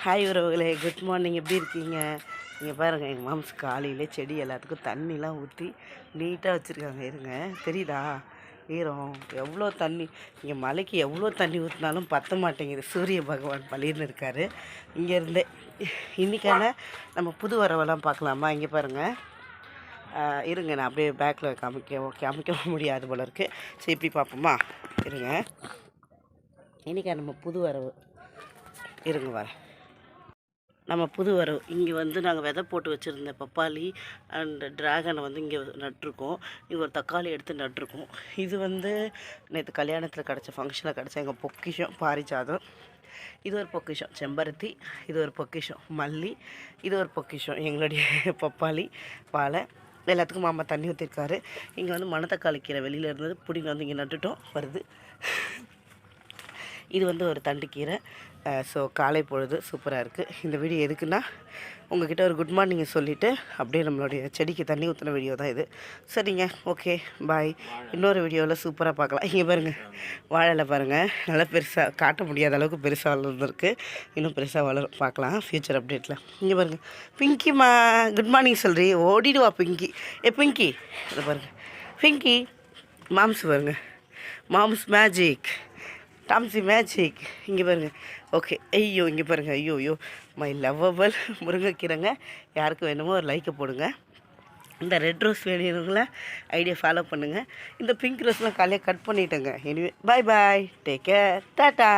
Hi உறவுகளே, good morning. எப்படி இருக்கீங்க? நீங்கள் பாருங்கள், எங்கள் மாம்ஸ் காலையிலே செடி எல்லாத்துக்கும் தண்ணிலாம் ஊற்றி நீட்டாக வச்சுருக்காங்க. இருங்க, தெரியுதா ஈரம் எவ்வளோ தண்ணி? இங்கே மலைக்கு எவ்வளோ தண்ணி ஊற்றினாலும் பற்ற மாட்டேங்குது. சூரிய பகவான் பள்ளின்னு இருக்கார். இங்கேருந்தே இன்றைக்கான நம்ம புது வரவெல்லாம் பார்க்கலாமா? இங்கே பாருங்கள், இருங்க, நான் அப்படியே பேக்கில் காமிக்க முடியாது போல இருக்குது. சரி, இப்படி பார்ப்போமா? இருங்க, இன்றைக்கா நம்ம புது வரவு. இருங்க வரேன். நம்ம புது வரவு இங்கே வந்து நாங்கள் விதை போட்டு வச்சுருந்த பப்பாளி அண்ட் ட்ராகனை வந்து இங்கே நட்டிருக்கோம். இங்கே ஒரு தக்காளி எடுத்து நட்டிருக்கோம். இது வந்து நேற்று கல்யாணத்தில் கிடச்ச ஃபங்க்ஷனில் கிடச்ச எங்கள் பொக்கிஷம் பாரிஜாதம். இது ஒரு பொக்கிஷம் செம்பருத்தி, இது ஒரு பொக்கிஷம் மல்லி, இது ஒரு பொக்கிஷம் எங்களுடைய பப்பாளி வாழை. எல்லாத்துக்கும் மாமா தண்ணி ஊற்றிருக்காரு. இங்கே வந்து மணத்தக்காளி கீரை வெளியில் இருந்தது, பிடிங்க வந்து இங்கே நட்டுட்டோம், வருது. இது வந்து ஒரு தண்டு கீரை. ஸோ காலை பொழுது சூப்பராக இருக்குது. இந்த வீடியோ எதுக்குன்னா, உங்கள்கிட்ட ஒரு குட் மார்னிங்கை சொல்லிவிட்டு அப்படியே நம்மளுடைய செடிக்கு தண்ணி ஊற்றின வீடியோ தான் இது. சரிங்க, ஓகே, பாய். இன்னொரு வீடியோவில் சூப்பராக பார்க்கலாம். இங்கே பாருங்கள், வாழையில் பாருங்கள், நல்லா பெருசாக காட்ட முடியாத அளவுக்கு பெருசாக வளர்ந்துருக்கு. இன்னும் பெருசாக வளரும், பார்க்கலாம் ஃப்யூச்சர் அப்டேட்டில். இங்கே பாருங்கள், பிங்கிம்மா குட் மார்னிங் சொல்கிறீ, ஓடிடுவா பிங்கி. பிங்கி, அதை பாருங்கள், பிங்கி மாம்ஸ் பாருங்கள், மாம்ஸ் மேஜிக், டாம்சி மேஜிக். இங்கே பாருங்கள், ஓகே. ஐயோ, இங்கே பாருங்கள், ஐயோ மை லவ்வபிள் முருங்கைக்கீரைங்க. யாருக்கு வேணுமோ ஒரு லைக்கை போடுங்க. இந்த ரெட் ரோஸ் வேணுங்கள ஐடியா ஃபாலோ பண்ணுங்கள். இந்த பிங்க் ரோஸ்லாம் காலையில் கட் பண்ணிட்டேங்க. எனிவே பாய் பாய், டேக் கேர், டாட்டா.